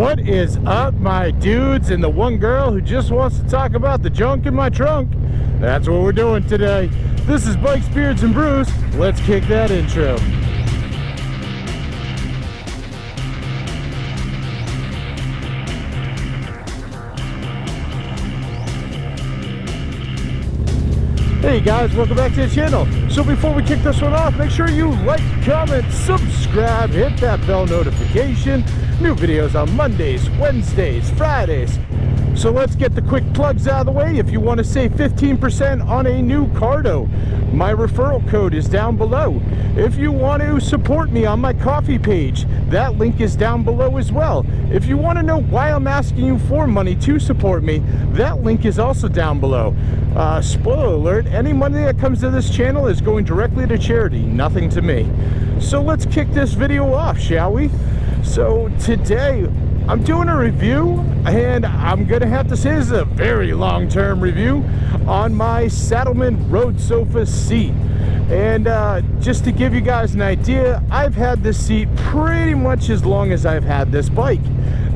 What is up, my dudes and the one girl who just wants to talk about the junk in my trunk? That's what we're doing today. This is Bikes, Beards, and Brews. Let's kick that intro. Hey guys, welcome back to the channel. So before we kick this one off, make sure you like, comment, subscribe, hit that bell notification. New videos on Mondays, Wednesdays, Fridays. So let's get the quick plugs out of the way. If you want to save 15% on a new Cardo, my referral code is down below. If you want to support me on my coffee page, that link is down below as well. If you want to know why I'm asking you for money to support me, that link is also down below. Spoiler alert, any money that comes to this channel is going directly to charity, nothing to me. So let's kick this video off, shall we? So today I'm doing a review, and I'm gonna have to say this is a very long-term review on my Saddlemen Road Sofa seat. And just to give you guys an idea, I've had this seat pretty much as long as I've had this bike.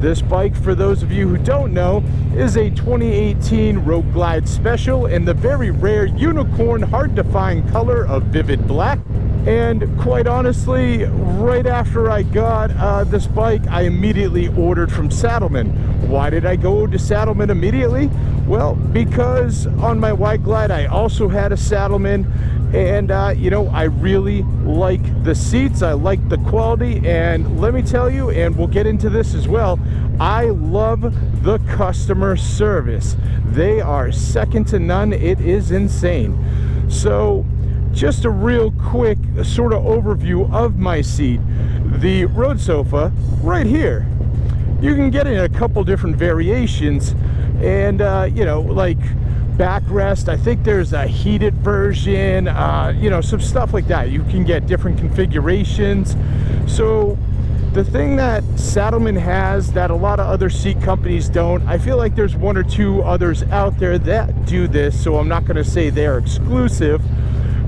This bike, for those of you who don't know, is a 2018 Road Glide Special in the very rare unicorn, hard-to-find color of vivid black. And quite honestly, right after I got this bike, I immediately ordered from Saddlemen. Why did I go to Saddlemen immediately? Well, because on my Wide Glide, I also had a Saddlemen, and you know, I really like the seats, I like the quality, and let me tell you, and we'll get into this as well, I love the customer service. They are second to none. It is insane. So just a real quick sort of overview of my seat. The Road Sofa right here, you can get it in a couple different variations, and you know, like backrest, I think there's a heated version, you know, some stuff like that. You can get different configurations. So the thing that Saddlemen has that a lot of other seat companies don't, I feel like there's one or two others out there that do this, so I'm not going to say they're exclusive,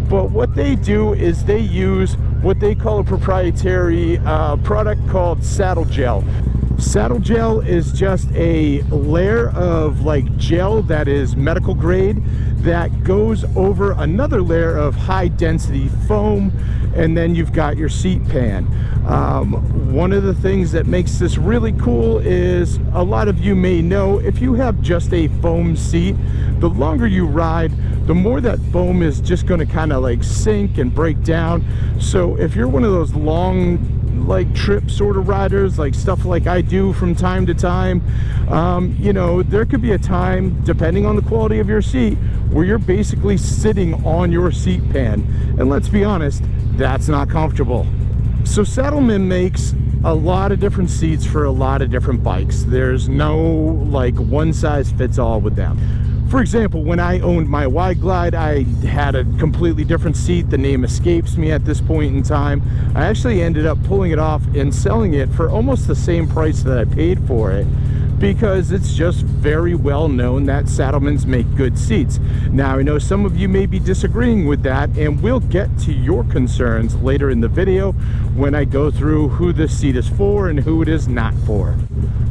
but what they do is they use what they call a proprietary product called saddle gel. Saddle gel is just a layer of like gel that is medical grade that goes over another layer of high density foam, and then you've got your seat pan. One of the things that makes this really cool is, a lot of you may know, if you have just a foam seat, the longer you ride, the more that foam is just going to kind of like sink and break down. So if you're one of those long like trip sort of riders, like stuff like I do from time to time, you know, there could be a time, depending on the quality of your seat, where you're basically sitting on your seat pan, and let's be honest, that's not comfortable. So Saddlemen makes a lot of different seats for a lot of different bikes. There's no like one size fits all with them. For example, when I owned my Wide Glide, I had a completely different seat. The name escapes me at this point in time. I actually ended up pulling it off and selling it for almost the same price that I paid for it, because it's just very well known that Saddlemens make good seats. Now, I know some of you may be disagreeing with that, and we'll get to your concerns later in the video when I go through who this seat is for and who it is not for.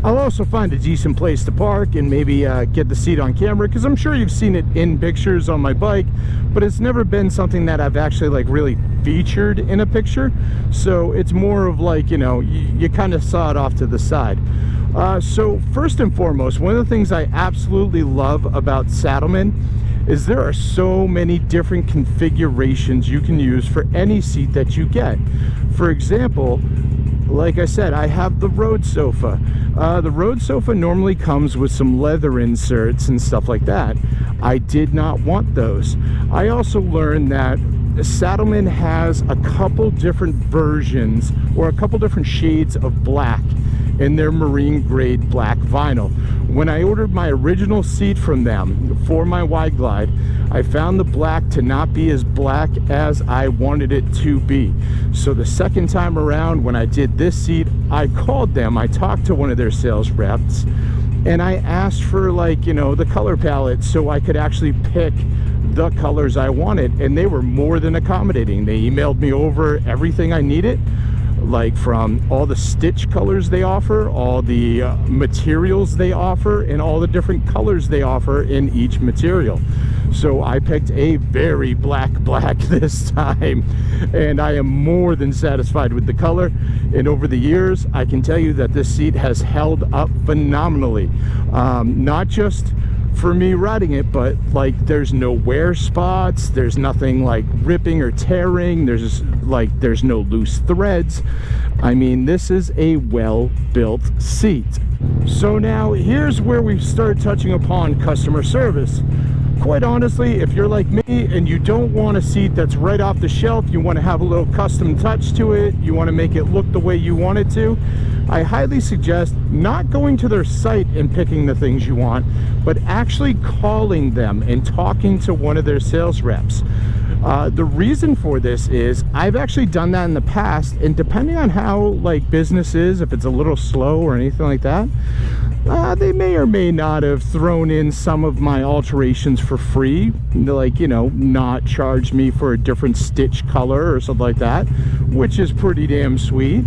I'll also find a decent place to park and maybe get the seat on camera, because I'm sure you've seen it in pictures on my bike, but it's never been something that I've actually like really featured in a picture. So it's more of like, you know, you kind of saw it off to the side. So first and foremost, one of the things I absolutely love about Saddlemen is there are so many different configurations you can use for any seat that you get. For example, like I said, I have the Road Sofa. The Road Sofa normally comes with some leather inserts and stuff like that. I did not want those. I also learned that Saddlemen has a couple different versions, or a couple different shades of black in their marine grade black vinyl. When I ordered my original seat from them for my Wide Glide, I found the black to not be as black as I wanted it to be. So the second time around, when I did this seat, I called them, I talked to one of their sales reps, and I asked for, like, you know, the color palette so I could actually pick the colors I wanted, and they were more than accommodating. They emailed me over everything I needed. like from all the stitch colors they offer, all the materials they offer, and all the different colors they offer in each material. So I picked a very black this time, and I am more than satisfied with the color. And over the years, I can tell you that this seat has held up phenomenally. Not just for me riding it, but like there's no wear spots, there's nothing like ripping or tearing, there's no loose threads. I mean, this is a well-built seat. So now here's where we start touching upon customer service. Quite honestly, if you're like me and you don't want a seat that's right off the shelf, you want to have a little custom touch to it, you want to make it look the way you want it to, I highly suggest not going to their site and picking the things you want, but actually calling them and talking to one of their sales reps. The reason for this is I've actually done that in the past, and depending on how like business is, if it's a little slow or anything like that, they may or may not have thrown in some of my alterations for free, like, you know, not charge me for a different stitch color or something like that, which is pretty damn sweet.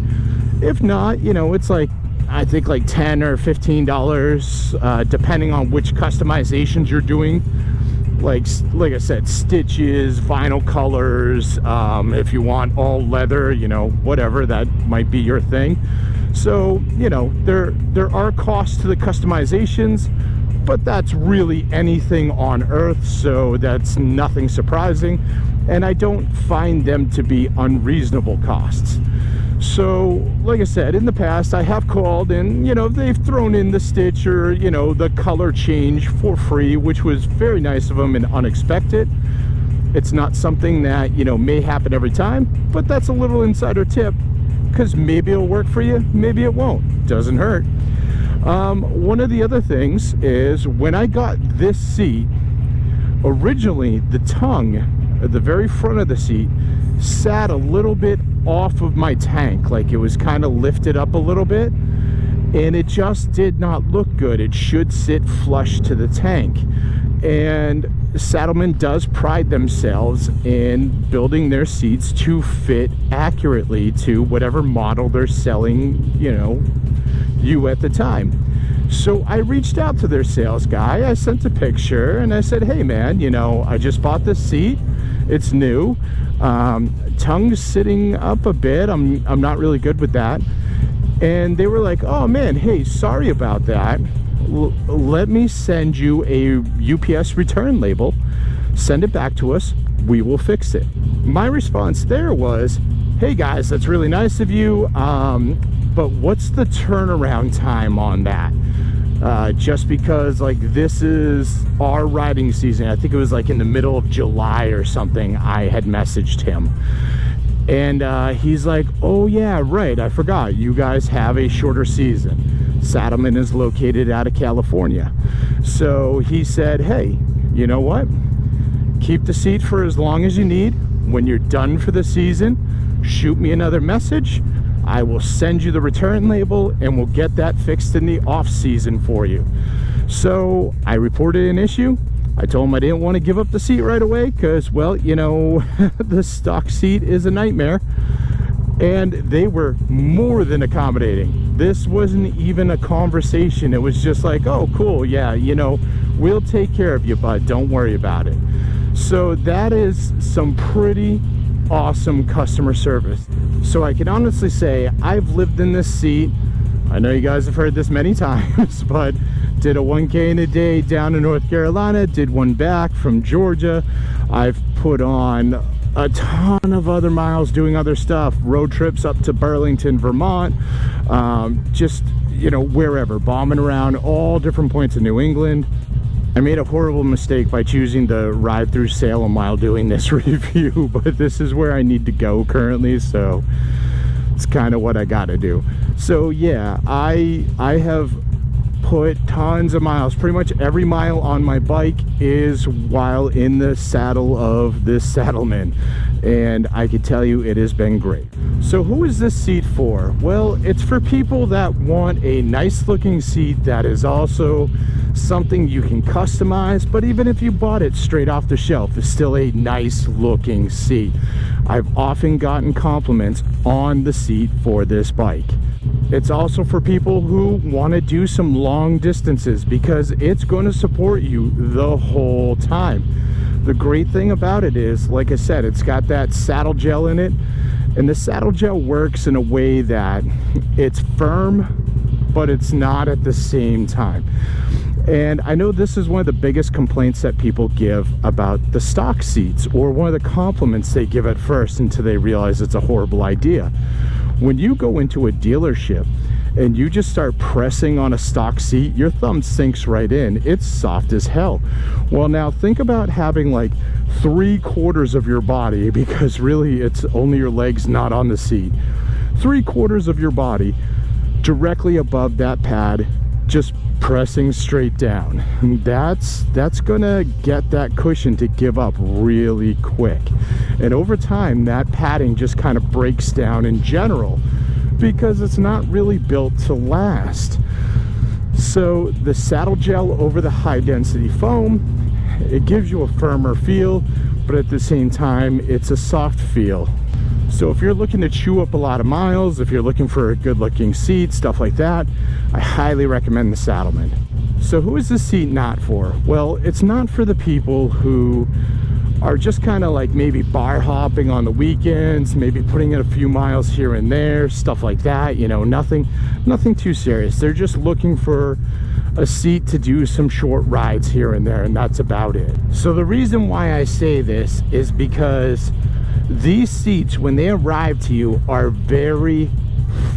If not, you know, it's like, I think like $10 or $15, depending on which customizations you're doing. Like I said, stitches, vinyl colors, if you want all leather, you know, whatever, that might be your thing. So, you know, there are costs to the customizations, but that's really anything on earth, so that's nothing surprising, and I don't find them to be unreasonable costs. So, like I said, in the past, I have called and, you know, they've thrown in the stitch or, you know, the color change for free, which was very nice of them and unexpected. It's not something that, you know, may happen every time, but that's a little insider tip, because maybe it'll work for you, maybe it won't. Doesn't hurt. One of the other things is when I got this seat, originally the tongue at the very front of the seat sat a little bit off of my tank, like it was kind of lifted up a little bit, and it just did not look good. It should sit flush to the tank. And Saddlemen does pride themselves in building their seats to fit accurately to whatever model they're selling, you know, you at the time. So I reached out to their sales guy, I sent a picture, and I said, hey man, you know, I just bought this seat, it's new, tongue's sitting up a bit, I'm not really good with that. And they were like, oh man, hey, sorry about that. Let me send you a UPS return label, send it back to us, we will fix it. My response there was, hey guys, that's really nice of you, but what's the turnaround time on that? Just because like this is our riding season, I think it was like in the middle of July or something, I had messaged him. And he's like, oh yeah, right, I forgot, you guys have a shorter season. Saddlemen is located out of California. So he said, hey, you know what? Keep the seat for as long as you need. When you're done for the season, shoot me another message. I will send you the return label and we'll get that fixed in the off season for you. So I reported an issue. I told him I didn't want to give up the seat right away because, well, you know, the stock seat is a nightmare. And they were more than accommodating. This wasn't even a conversation. It was just like, oh, cool, yeah, you know, we'll take care of you, bud, don't worry about it. So that is some pretty awesome customer service. So I can honestly say I've lived in this seat. I know you guys have heard this many times, but did a 1K in a day down in North Carolina, did one back from Georgia. I've put on a ton of other miles doing other stuff, road trips up to Burlington, Vermont, just, you know, wherever, bombing around all different points of New England. I made a horrible mistake by choosing the ride through Salem while doing this review, but this is where I need to go currently, so it's kind of what I gotta do. So yeah, I have put tons of miles. Pretty much every mile on my bike is while in the saddle of this Saddlemen. and I can tell you it has been great. So who is this seat for? Well, it's for people that want a nice looking seat that is also something you can customize, but even if you bought it straight off the shelf, it's still a nice looking seat. I've often gotten compliments on the seat for this bike. It's also for people who want to do some long distances because it's going to support you the whole time. The great thing about it is, like I said, it's got that saddle gel in it, and the saddle gel works in a way that it's firm, but it's not at the same time. And I know this is one of the biggest complaints that people give about the stock seats, or one of the compliments they give at first until they realize it's a horrible idea. When you go into a dealership and you just start pressing on a stock seat, your thumb sinks right in. It's soft as hell. Well, now think about having like 3/4 of your body, because really it's only your legs not on the seat, 3/4 of your body directly above that pad, just pressing straight down. That's gonna get that cushion to give up really quick, and over time that padding just kind of breaks down in general because it's not really built to last. So the saddle gel over the high density foam, it gives you a firmer feel, but at the same time it's a soft feel. So if you're looking to chew up a lot of miles, if you're looking for a good looking seat, stuff like that, I highly recommend the Saddlemen. So who is this seat not for? Well, it's not for the people who are just kind of like maybe bar hopping on the weekends, maybe putting in a few miles here and there, stuff like that, you know, nothing too serious. They're just looking for a seat to do some short rides here and there, and that's about it. So the reason why I say this is because these seats, when they arrive to you, are very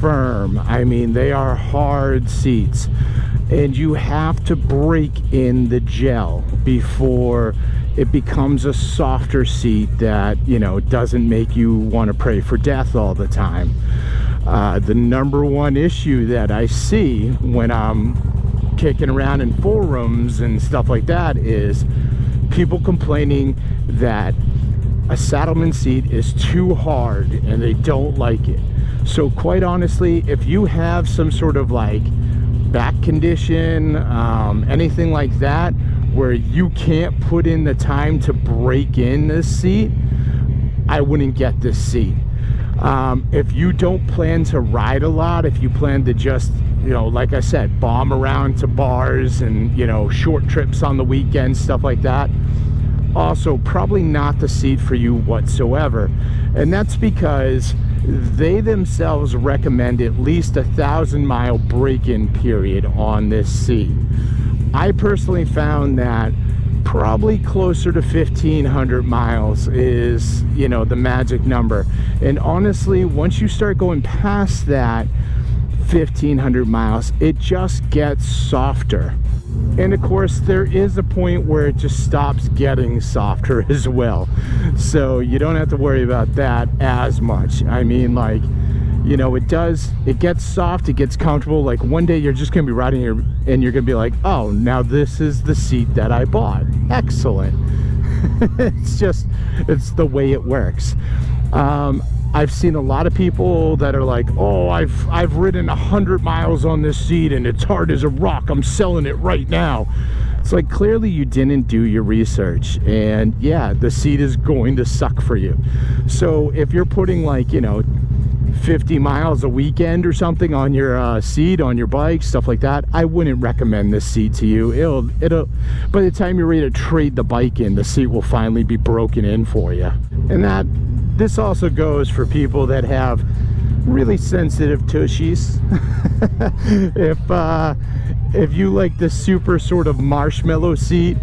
firm. I mean, they are hard seats, and you have to break in the gel before it becomes a softer seat that, you know, doesn't make you want to pray for death all the time. The number one issue that I see when I'm kicking around in forums and stuff like that is people complaining that a Saddlemen seat is too hard and they don't like it. So quite honestly, if you have some sort of like back condition, anything like that, where you can't put in the time to break in this seat, I wouldn't get this seat. If you don't plan to ride a lot, if you plan to just, you know, like I said, bomb around to bars and, you know, short trips on the weekend, stuff like that, also probably not the seat for you whatsoever. And that's because they themselves recommend at least 1,000-mile break-in period on this seat. I personally found that probably closer to 1,500 miles is, you know, the magic number. And honestly, once you start going past that 1,500 miles, it just gets softer. And of course, there is a point where it just stops getting softer as well. So you don't have to worry about that as much. I mean, like, you know, it gets soft, it gets comfortable. Like one day you're just gonna be riding here and you're gonna be like, oh, now this is the seat that I bought. Excellent. It's the way it works. I've seen a lot of people that are like, oh, I've ridden 100 miles on this seat and it's hard as a rock, I'm selling it right now. It's like, clearly you didn't do your research, and yeah, the seat is going to suck for you. So if you're putting like, you know, 50 miles a weekend or something on your seat, on your bike, stuff like that, I wouldn't recommend this seat to you. It'll by the time you're ready to trade the bike in, the seat will finally be broken in for you. And this also goes for people that have really sensitive tushies. If you like the super sort of marshmallow seat,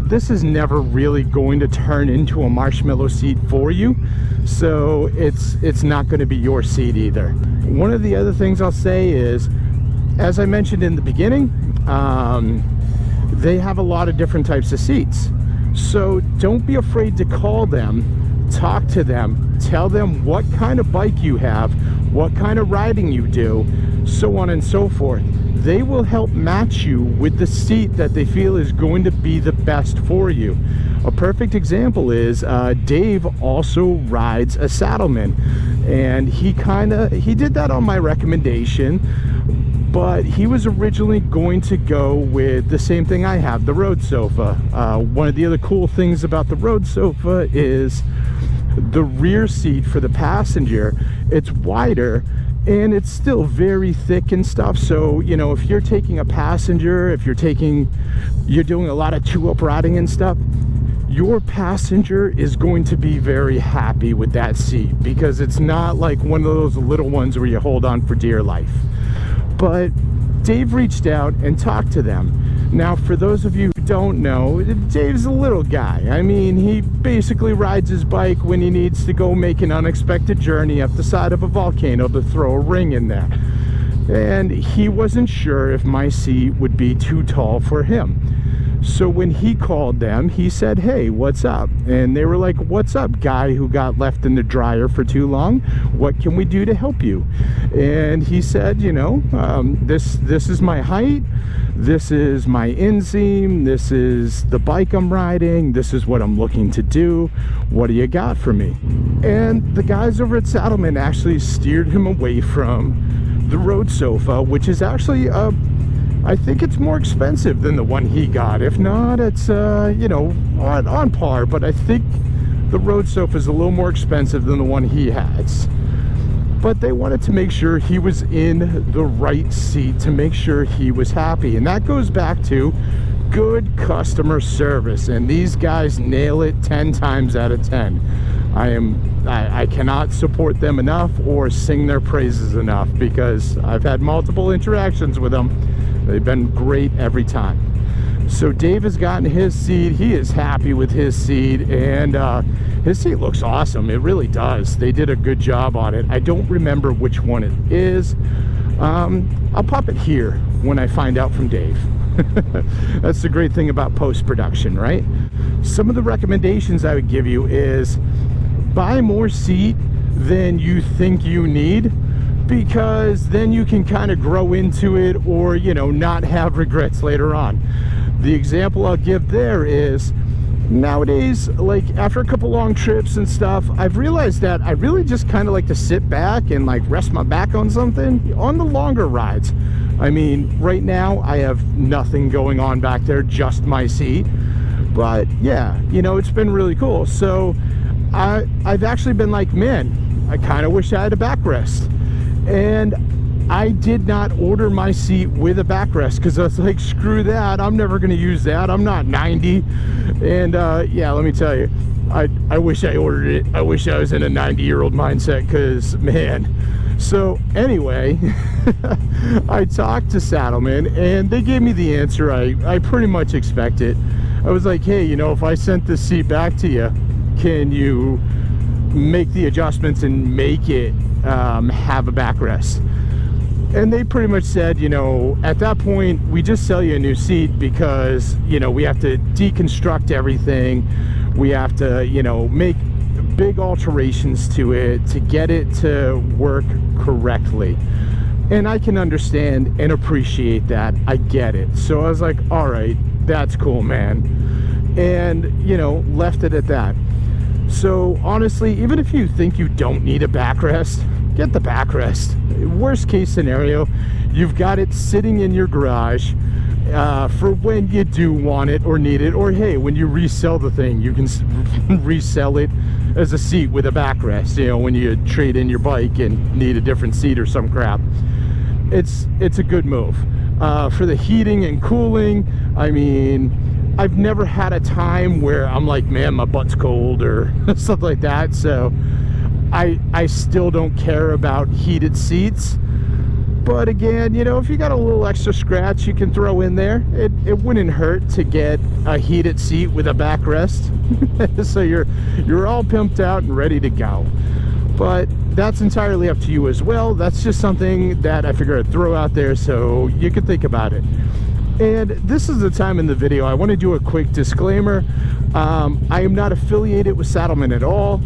this is never really going to turn into a marshmallow seat for you, so it's not going to be your seat either. One of the other things I'll say is, as I mentioned in the beginning, they have a lot of different types of seats, so don't be afraid to call them, talk to them, tell them what kind of bike you have, what kind of riding you do, so on and so forth. they will help match you with the seat that they feel is going to be the best for you. A perfect example is Dave also rides a Saddlemen, and he did that on my recommendation, but he was originally going to go with the same thing I have, the Road Sofa. One of the other cool things about the Road Sofa is the rear seat for the passenger. It's wider and it's still very thick and stuff, so you know, if you're taking a passenger, if you're doing a lot of two-up riding and stuff, your passenger is going to be very happy with that seat, because it's not like one of those little ones where you hold on for dear life. But Dave reached out and talked to them. Now, for those of you who don't know, Dave's a little guy. I mean, he basically rides his bike when he needs to go make an unexpected journey up the side of a volcano to throw a ring in there. And he wasn't sure if my seat would be too tall for him. So when he called them, he said, "Hey, what's up?" And they were like, "What's up, guy who got left in the dryer for too long? What can we do to help you?" And he said, "You know, this is my height, this is my inseam, this is the bike I'm riding, this is what I'm looking to do. What do you got for me?" And the guys over at Saddlemen actually steered him away from the Road Sofa, which is actually I think it's more expensive than the one he got. If not, it's you know, on par, but I think the Road Sofa is a little more expensive than the one he has. But they wanted to make sure he was in the right seat, to make sure he was happy, and that goes back to good customer service, and these guys nail it 10 times out of 10. I cannot support them enough or sing their praises enough, because I've had multiple interactions with them. They've been great every time. So Dave has gotten his seat. He is happy with his seat, and his seat looks awesome. It really does. They did a good job on it. I don't remember which one it is. I'll pop it here when I find out from Dave. That's the great thing about post-production, right? Some of the recommendations I would give you is buy more seat than you think you need, because then you can kind of grow into it, or you know, not have regrets later on. The example I'll give there is, nowadays, like after a couple long trips and stuff, I've realized that I really just kind of like to sit back and like rest my back on something on the longer rides. I mean, right now I have nothing going on back there, just my seat, but yeah, you know, it's been really cool. So I've actually been like, man, I kind of wish I had a backrest. And I did not order my seat with a backrest, because I was like, screw that, I'm never going to use that, I'm not 90. And yeah, let me tell you, I wish I ordered it. I wish I was in a 90-year-old mindset, because man. So anyway, I talked to Saddlemen, and they gave me the answer I pretty much expected. I was like, hey, you know, if I sent this seat back to you, can you make the adjustments and make it have a backrest? And they pretty much said, you know, at that point we just sell you a new seat, because you know, we have to deconstruct everything, we have to, you know, make big alterations to it to get it to work correctly. And I can understand and appreciate that. I get it. So I was like, all right, that's cool, man, and you know, left it at that. So honestly, even if you think you don't need a backrest, get the backrest. Worst case scenario, you've got it sitting in your garage for when you do want it or need it, or hey, when you resell the thing, you can resell it as a seat with a backrest, you know, when you trade in your bike and need a different seat or some crap. It's a good move. For the heating and cooling, I mean, I've never had a time where I'm like, man, my butt's cold or stuff like that. So I still don't care about heated seats. But again, you know, if you got a little extra scratch you can throw in there, it wouldn't hurt to get a heated seat with a backrest. So you're all pimped out and ready to go. But that's entirely up to you as well. That's just something that I figured I'd throw out there so you could think about it. And this is the time in the video I want to do a quick disclaimer. I am not affiliated with Saddlemen at all.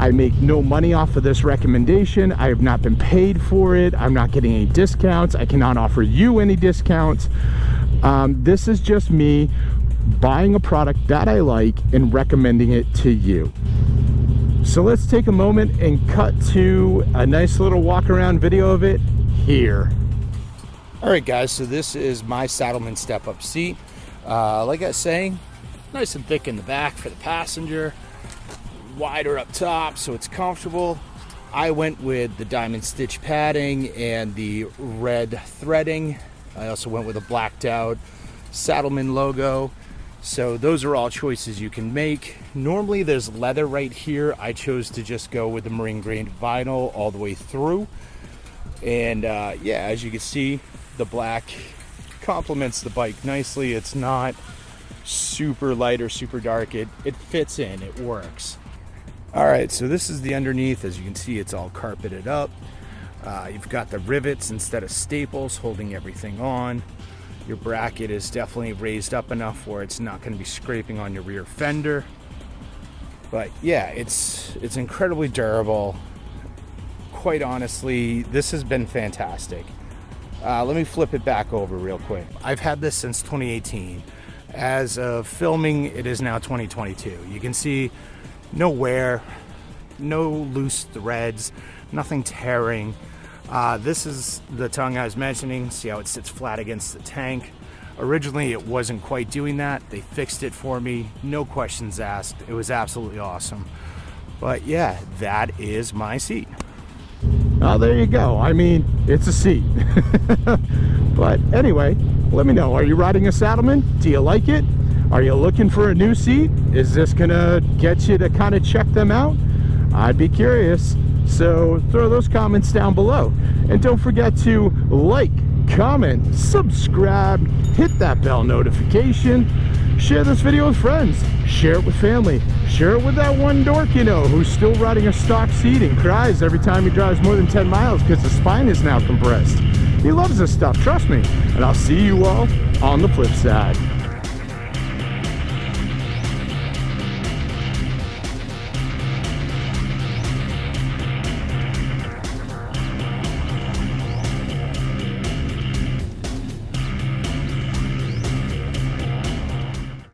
I make no money off of this recommendation. I have not been paid for it. I'm not getting any discounts. I cannot offer you any discounts. This is just me buying a product that I like and recommending it to you. So let's take a moment and cut to a nice little walk around video of it here. All right, guys, so this is my Saddlemen step-up seat. Like I was saying, nice and thick in the back for the passenger, wider up top so it's comfortable. I went with the diamond stitch padding and the red threading. I also went with a blacked out Saddlemen logo. So those are all choices you can make. Normally there's leather right here. I chose to just go with the marine grade vinyl all the way through. And yeah, as you can see, the black complements the bike nicely. It's not super light or super dark. It fits in, it works. All right, so this is the underneath. As you can see, it's all carpeted up. You've got the rivets instead of staples holding everything on. Your bracket is definitely raised up enough where it's not going to be scraping on your rear fender. But yeah, it's incredibly durable. Quite honestly, this has been fantastic. Let me flip it back over real quick. I've had this since 2018. As of filming, it is now 2022. You can see no wear, no loose threads, nothing tearing. This is the tongue I was mentioning. See how it sits flat against the tank. Originally, it wasn't quite doing that. They fixed it for me. No questions asked. It was absolutely awesome. But yeah, that is my seat. Oh, there you go. I mean, it's a seat. But anyway, let me know. Are you riding a Saddlemen? Do you like it? Are you looking for a new seat? Is this gonna get you to kind of check them out? I'd be curious. So throw those comments down below. And don't forget to like, comment, subscribe, hit that bell notification, share this video with friends, share it with family, share it with that one dork you know who's still riding a stock seat and cries every time he drives more than 10 miles because the spine is now compressed. He loves this stuff, trust me. And I'll see you all on the flip side.